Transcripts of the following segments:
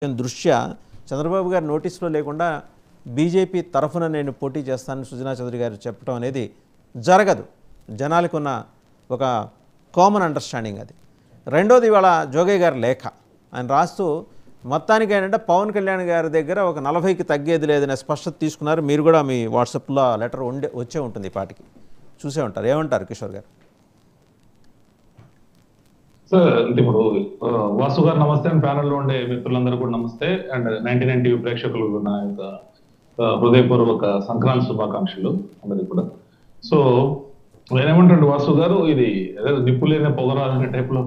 దృష్ట్యా చంద్రబాబు గారి నోటీసులో లేకుండా బీజేపీ తరఫున నేను పోటీ చేస్తానని సుజనా చౌదరి గారు చెప్పడం అనేది జరగదు. జనాలకు ఉన్న ఒక కామన్ అండర్స్టాండింగ్ అది. రెండోది ఇవాళ జోగయ్య గారి లేఖ ఆయన రాస్తూ మొత్తానికి ఏంటంటే పవన్ కళ్యాణ్ గారి దగ్గర ఒక 40కి తగ్గేది లేదనే స్పష్టత తీసుకున్నారు. మీరు కూడా మీ వాట్సాప్లో లెటర్ వచ్చే ఉంటుంది, ఈ పాటికి చూసే ఉంటారు. ఏమంటారు కిషోర్ గారు? సార్ ఇప్పుడు వాసు గారు నమస్తే అండ్ ప్యానెల్లో ఉండే మిత్రులందరూ కూడా నమస్తే అండ్ 99 టీవీ ప్రేక్షకులకు నా యొక్క హృదయపూర్వక సంక్రాంతి శుభాకాంక్షలు అందరికి కూడా. సో నేనేమంటాడు వాసు గారు, ఇది ఏదో నిప్పులేని పొగరాదనే టైప్ లో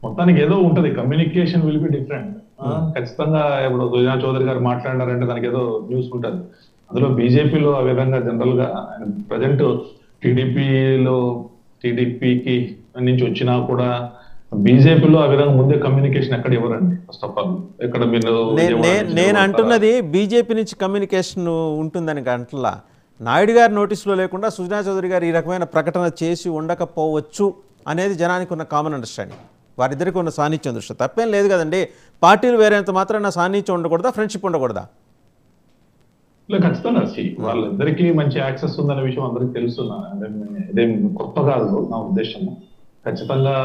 మొత్తానికి ఏదో ఉంటది, కమ్యూనికేషన్ విల్ బి డిఫరెంట్. ఖచ్చితంగా ఇప్పుడు సుజనా చౌదరి గారు మాట్లాడారంటే దానికి ఏదో న్యూస్ ఉంటుంది. అందులో బీజేపీలో ఆ విధంగా జనరల్ గా ప్రజెంట్ టీడీపీకి నుంచి వచ్చినా కూడా బీజేపీలో ఆ విధంగా ముందే కమ్యూనికేషన్ ఎక్కడ ఇవ్వరండి. ఫస్ట్ ఆఫ్ ఆల్ ఇక్కడ మీరు నేను అంటున్నది బీజేపీ నుంచి కమ్యూనికేషన్ ఉంటుందని గంటలా నాయుడు గారి నోటీసులో లేకుండా సుజనా చౌదరి గారు ఈ రకమైన ప్రకటన చేసి ఉండకపోవచ్చు అనేది జనానికి ఉన్న కామన్ అండర్స్టాండింగ్. వారిద్దరికి ఉన్న సాన్నిధ్యం దృష్టి తప్పేం లేదు కదండి. పార్టీలు వేరేంత మాత్రం సాన్నిధ్యం ఉండకూడదా, ఫ్రెండ్షిప్ ఉండకూడదా? ఖచ్చితంగా వాళ్ళిద్దరికీ మంచి యాక్సెస్ ఉందనే విషయం అందరికి తెలుసు. ఇదేం కొత్త కాదు నా ఉద్దేశము. ఖచ్చితంగా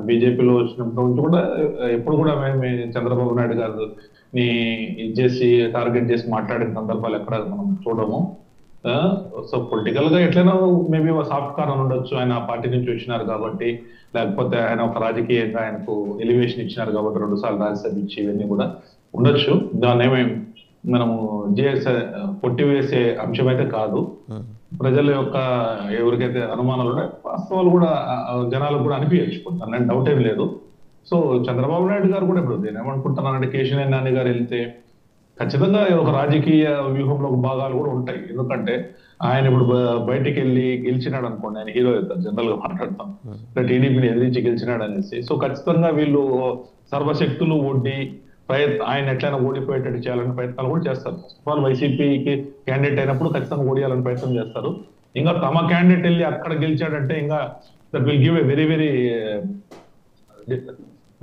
బీజేపీలో వచ్చినప్పుడు నుంచి కూడా ఎప్పుడు కూడా మేము చంద్రబాబు నాయుడు గారు ఇచ్చేసి టార్గెట్ చేసి మాట్లాడిన సందర్భాలు ఎక్కడ మనం చూడము. సో పొలిటికల్ గా ఎట్లైనా మేబీ సాఫ్ట్ కార్నర్ ఉండొచ్చు, ఆయన పార్టీ నుంచి వచ్చినారు కాబట్టి, లేకపోతే ఆయన ఒక రాజకీయంగా ఆయనకు ఎలివేషన్ ఇచ్చినారు కాబట్టి 2 సార్లు రాజ్యసభ ఇచ్చి ఇవన్నీ కూడా ఉండొచ్చు. దాన్ని ఏమేమి మనము కొట్టివేసే అంశం అయితే కాదు. ప్రజల యొక్క ఎవరికైతే అనుమానాలు ఉన్నాయో వాస్తవాలు కూడా జనాలకు కూడా అనిపించచ్చు, దాని డౌట్ ఏం లేదు. సో చంద్రబాబు నాయుడు గారు కూడా ఇప్పుడు నేను ఏమనుకుంటున్నానంటే కేశినేని నాని గారు వెళ్తే ఖచ్చితంగా ఒక రాజకీయ వ్యూహంలో భాగాలు కూడా ఉంటాయి. ఎందుకంటే ఆయన ఇప్పుడు బయటికి వెళ్ళి గెలిచినాడు అనుకోండి, ఆయన హీరో అవుతారు జనరల్ గా మాట్లాడతాం, టీడీపీని ఎదిరించి గెలిచినాడు అనేసి. సో ఖచ్చితంగా వీళ్ళు సర్వశక్తులు ఒడ్డి ఆయన ఎట్లయినా ఓడిపోయేటట్టు చేయాలని ప్రయత్నాలు కూడా చేస్తారు. వాళ్ళు వైసీపీకి క్యాండిడేట్ అయినప్పుడు ఖచ్చితంగా ఓడియాలని ప్రయత్నం చేస్తారు. ఇంకా తమ క్యాండిడేట్ వెళ్ళి అక్కడ గెలిచాడంటే ఇంకా that will give a very very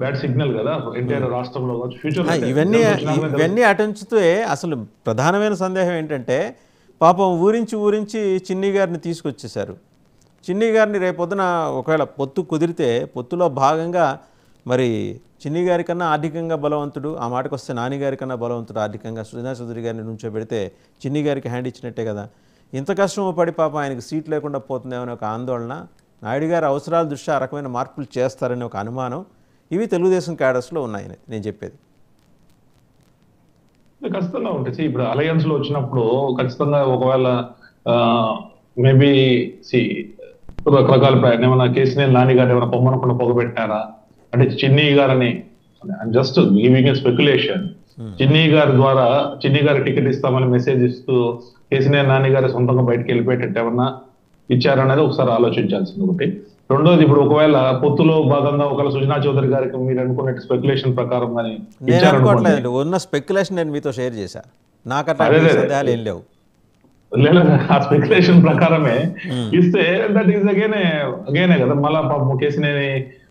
bad signal కదా ఎంటైర్ రాష్ట్రంలో ఫ్యూచర్. ఇవన్నీ అటుంచితే అసలు ప్రధానమైన సందేహం ఏంటంటే పాపం ఊరించి చిన్ని గారిని తీసుకొచ్చేశారు. చిన్ని గారిని రేపొద్దున ఒకవేళ పొత్తు కుదిరితే పొత్తులో భాగంగా మరి చిన్ని గారి కన్నా ఆర్థికంగా బలవంతుడు, ఆ మాటకు వస్తే నాని గారి కన్నా బలవంతుడు ఆర్థికంగా సుజనా చౌదరి గారిని నుంచోబెడితే చిన్ని గారికి హ్యాండ్ ఇచ్చినట్టే కదా. ఇంత కష్టం పడి పాపం ఆయనకు సీట్ లేకుండా పోతుందేమని ఒక ఆందోళన, నాయుడు గారి అవసరాల దృష్ట్యా ఆ రకమైన మార్పులు చేస్తారని ఒక అనుమానం, ఇవి తెలుగుదేశం క్యాడర్స్లో ఉన్నాయని నేను చెప్పేది. ఖచ్చితంగా ఉంటుంది. ఇప్పుడు అలయన్స్ లో వచ్చినప్పుడు ఖచ్చితంగా ఒకవేళ మేబీ రకరకాల ప్రయత్నం ఏమైనా కేసీనేని నాని గారు ఏమైనా పొమ్మనకుండా పొగబెట్టారా అంటే చిన్ని గారని, జస్ట్ గివింగ్ ఏ స్పెక్యులేషన్, చిన్ని గారి ద్వారా చిన్ని గారి టికెట్ ఇస్తామని మెసేజ్ ఇస్తూ కేసీనేని నాని గారి సొంతంగా బయటకు వెళ్ళిపోయేటట్టు ఏమన్నా ఇచ్చారనేది ఒకసారి ఆలోచించాల్సింది ఒకటి. రెండోది, ఇప్పుడు ఒకవేళ పొత్తులో భాగంగా ఒకవేళ సుజనా చౌదరి గారికి మీరు అనుకున్నట్టు స్పెక్యులేషన్ ప్రకారం కానీ ఉన్న స్పెక్యులేషన్ నేను మీతో షేర్ చేశాను, నాకు ఏం లేవు. లేదు, ఆ స్పెక్యులేషన్ ప్రకారమే ఇస్తే దట్ ఈస్ అగైనే కదా మళ్ళా కేసీనేని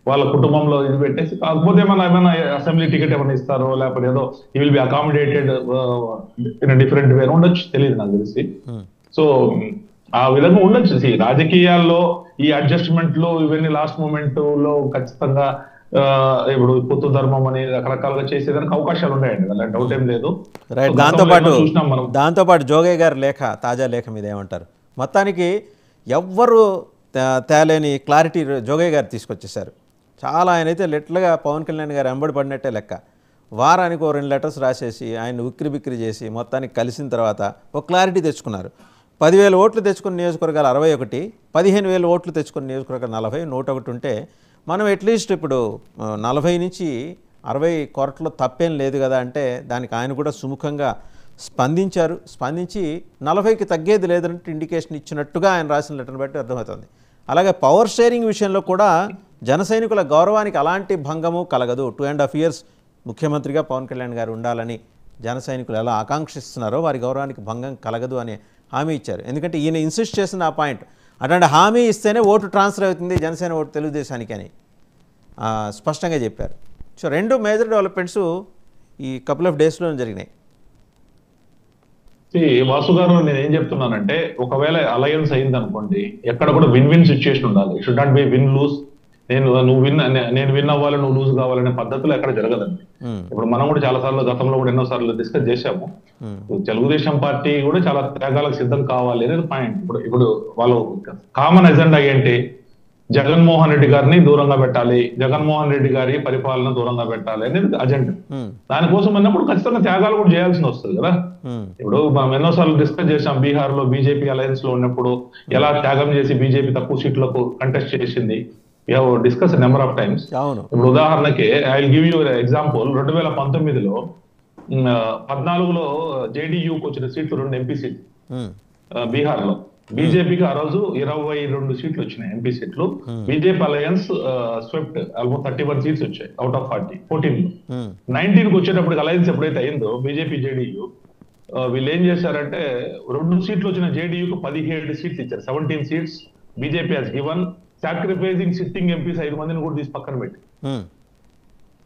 వాళ్ళ కుటుంబంలో ఇది పెట్టేసి, కాకపోతే ఏమైనా అసెంబ్లీ టికెట్ ఏమైనా ఇస్తారో లేకపోతే ఏదో ఈ will be accommodated in different way ఉండొచ్చు, తెలియదు నాకు తెలిసి. సో ఆ విధంగా ఉండొచ్చు. రాజకీయాల్లో ఈ అడ్జస్ట్మెంట్లు ఇవన్నీ లాస్ట్ మూమెంట్ లో ఖచ్చితంగా ఇప్పుడు పొత్తు ధర్మం అని రకరకాలుగా చేసేదానికి అవకాశాలు ఉన్నాయండి, అలా డౌట్ ఏం లేదు. దాంతోపాటు జోగయ్య గారి లేఖ, తాజా లేఖ మీద ఏమంటారు? మొత్తానికి ఎవ్వరు తేలేని క్లారిటీ జోగయ్య గారు తీసుకొచ్చేసారు. చాలా ఆయనైతే లెట్లుగా పవన్ కళ్యాణ్ గారు ఎంబడి పడినట్టే లెక్క. వారానికి 2 లెటర్స్ రాసేసి ఆయన ఉక్కిరి బిక్కిరి చేసి మొత్తానికి కలిసిన తర్వాత ఒక క్లారిటీ తెచ్చుకున్నారు. 10,000 ఓట్లు తెచ్చుకున్న నియోజకవర్గాలు 61, 15,000 ఓట్లు తెచ్చుకున్న నియోజకవర్గాలు 40, 101 ఉంటే మనం అట్లీస్ట్ ఇప్పుడు 40 నుంచి 60 కోట్ల తప్పేం లేదు కదా అంటే దానికి ఆయన కూడా సుముఖంగా స్పందించారు. స్పందించి 40కి తగ్గేది లేదంటే ఇండికేషన్ ఇచ్చినట్టుగా ఆయన రాసిన లెటర్ బట్టి అర్థమవుతుంది. అలాగే పవర్ షేరింగ్ విషయంలో కూడా జన సైనికుల గౌరవానికి అలాంటి భంగము కలగదు. 2.5 years ముఖ్యమంత్రిగా పవన్ కళ్యాణ్ గారు ఉండాలని జన సైనికులు ఎలా ఆకాంక్షిస్తున్నారో వారి గౌరవానికి భంగం కలగదు అని హామీ ఇచ్చారు. ఎందుకంటే ఈయన ఇన్సిస్ట్ చేసిన ఆ పాయింట్, అటువంటి హామీ ఇస్తేనే ఓటు ట్రాన్స్ఫర్ అవుతుంది జనసేన ఓటు తెలుగుదేశానికి అని స్పష్టంగా చెప్పారు. సో 2 మేజర్ డెవలప్మెంట్స్ ఈ కపుల్ ఆఫ్ డేస్లో జరిగినాయి. వాసు గారు, నేను ఏం చెప్తున్నానంటే, ఒకవేళ అలయన్స్ అయింది అనుకోండి, ఎక్కడ కూడా విన్ విన్ సిచ్యుయేషన్ ఉండాలి. Should not be win lose. నేను విన్ అవ్వాలి, నువ్వు లూజ్ కావాలనే పద్ధతిలో ఎక్కడ జరగదండి. ఇప్పుడు మనం కూడా చాలా సార్లు, గతంలో కూడా ఎన్నో సార్లు డిస్కస్ చేశాము. తెలుగుదేశం పార్టీ కూడా చాలా త్యాగాలకు సిద్ధం కావాలి అనేది పాయింట్. ఇప్పుడు వాళ్ళు కామన్ ఎజెండా ఏంటి? జగన్మోహన్ రెడ్డి గారిని దూరంగా పెట్టాలి, జగన్మోహన్ రెడ్డి గారి పరిపాలన దూరంగా పెట్టాలి అనేది అజెండా. దానికోసం అన్నప్పుడు ఖచ్చితంగా త్యాగాలు కూడా చేయాల్సి వస్తుంది కదా. ఇప్పుడు మనం ఎన్నోసార్లు డిస్కస్ చేసాం, బీహార్ లో బీజేపీ అలయన్స్ లో ఉన్నప్పుడు ఎలా త్యాగం చేసి బీజేపీ తక్కువ సీట్లకు కంటెస్ట్ చేసింది. we have discussed a number of times. ఇప్పుడు ఉదాహరణకి I will give you example. 2019లో 14లో జేడీయూకి వచ్చిన సీట్లు 2 ఎంపీ సీట్లు బీహార్ లో. బీజేపీకి ఆ రోజు 22 సీట్లు వచ్చినాయి, ఎంపీ సీట్లు. BJP alliance swept almost 31 seats వచ్చాయి అవుట్ ఆఫ్ 14 లో. 19కి వచ్చేటప్పటికి అలయన్స్ ఎప్పుడైతే అయిందో బీజేపీ జేడీయూ, వీళ్ళు ఏం చేశారంటే 2 సీట్లు వచ్చిన జేడీయూకి 17 సీట్లు ఇచ్చారు. 17 seats BJP has given, sacrificing sitting MPs 5 మందిని కూడా తీసి పక్కన పెట్టి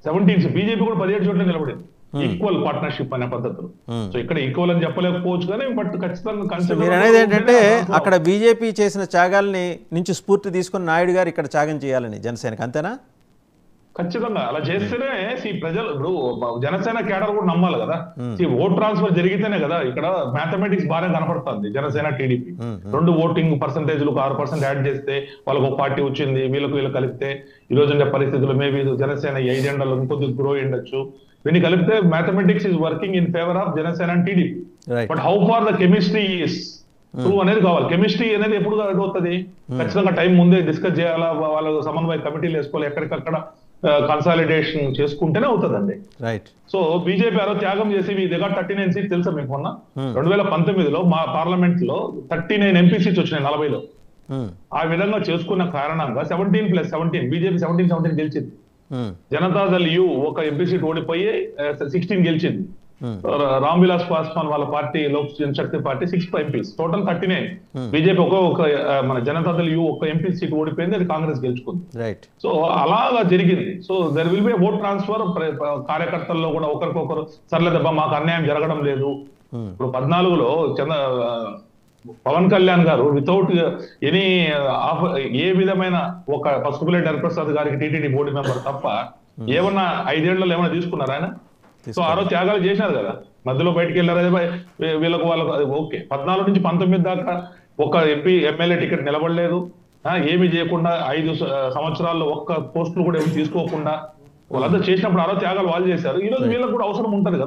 17 బీజేపీ కూడా 17 చోట్ల నిలబడింది. ఈక్వల్ పార్ట్నర్షిప్ అనే పద్ధతులు. సో ఇక్కడ ఈక్వల్ అని చెప్పలేకపోవచ్చు కానీ, బట్ ఖచ్చితంగా మీరు అనేది ఏంటంటే అక్కడ బీజేపీ చేసిన త్యాగాల్ని నుంచి స్ఫూర్తి తీసుకుని నాయుడు గారు ఇక్కడ త్యాగం చేయాలని జనసేనకి, అంతేనా? ఖచ్చితంగా అలా చేస్తేనే ప్రజలు, ఇప్పుడు జనసేన కేడర్ కూడా నమ్మాలి కదా. ఓట్ ట్రాన్స్ఫర్ జరిగితేనే కదా ఇక్కడ మ్యాథమెటిక్స్ బాగా కనపడుతుంది. జనసేన టీడీపీ 2 ఓటింగ్ పర్సెంటేజ్లు 6% యాడ్ చేస్తే వాళ్ళకు ఒక పార్టీ వచ్చింది, వీళ్ళు కలిపితే ఈ రోజు ఉండే పరిస్థితులు మేబీ జనసేన 5 ఎండలు ఇంకొద్ది గ్రో అయ్యొచ్చు. వీళ్ళు కలిపితే mathematics is working in favour of Janasena and TDP. But how for the chemistry is true అనేది కావాలి. కెమిస్ట్రీ అనేది ఎప్పుడు అవుతుంది? ఖచ్చితంగా టైం ముందే డిస్కస్ చేయాలా, వాళ్ళ సమన్వయ కమిటీలు వేసుకోవాలి, ఎక్కడికక్కడ కన్సాలిడేషన్ చేసుకుంటేనే అవుతుందండి. రైట్. సో బీజేపీ ఆ త్యాగం చేసి మీ దగ్గర 39 సీట్స్ తెలుసా మీకు? మొన్న 2019లో మా పార్లమెంట్ లో 39 ఎంపీ సీట్స్ వచ్చినాయి 40లో. ఆ విధంగా చేసుకున్న కారణంగా 17+17 బీజేపీ 17 గెలిచింది. జనతాదళ్ యు ఒక ఎంపీ సీట్ ఓడిపోయి 16 గెలిచింది. రామ్ విలాస్ పాస్వాన్ వాళ్ళ party Lok Janshakti party 6 MPs, total 39. BJP ఒక మన జనతాదళ్ యు ఒక ఎంపీ సీట్ ఓడిపోయింది, అది కాంగ్రెస్ గెలుచుకుంది. సో అలాగా జరిగింది. So there will be vote transfer. కార్యకర్తల్లో కూడా ఒకరికొకరు సర్లేదబ్బా మాకు అన్యాయం జరగడం లేదు. ఇప్పుడు 14లో పవన్ కళ్యాణ్ గారు వితౌట్ ఎనీ ఏ విధమైన ఒక పసుపులేటి హరిప్రసాద్ గారికి టీటీడీ బోర్డు మెంబర్ తప్ప ఏమన్నా 5 ఏళ్లలో ఏమైనా తీసుకున్నారు ఆయన? సో ఆ రోజు త్యాగాలు చేసినారు కదా, మధ్యలో బయటకు వెళ్ళారు. అదే వీళ్ళకు వాళ్ళకు అది ఓకే. 14 నుంచి 19 దాకా ఒక ఎంపీ ఎమ్మెల్యే టికెట్ నిలబడలేదు. ఏమి చేయకుండా 5 సంవత్సరాల్లో ఒక్క పోస్టులు కూడా ఏమి తీసుకోకుండా వాళ్ళంతా చేసినప్పుడు ఆ రోజు త్యాగాలు వాళ్ళు చేశారు. ఈ రోజు వీళ్ళకి కూడా అవసరం ఉంటది కదా.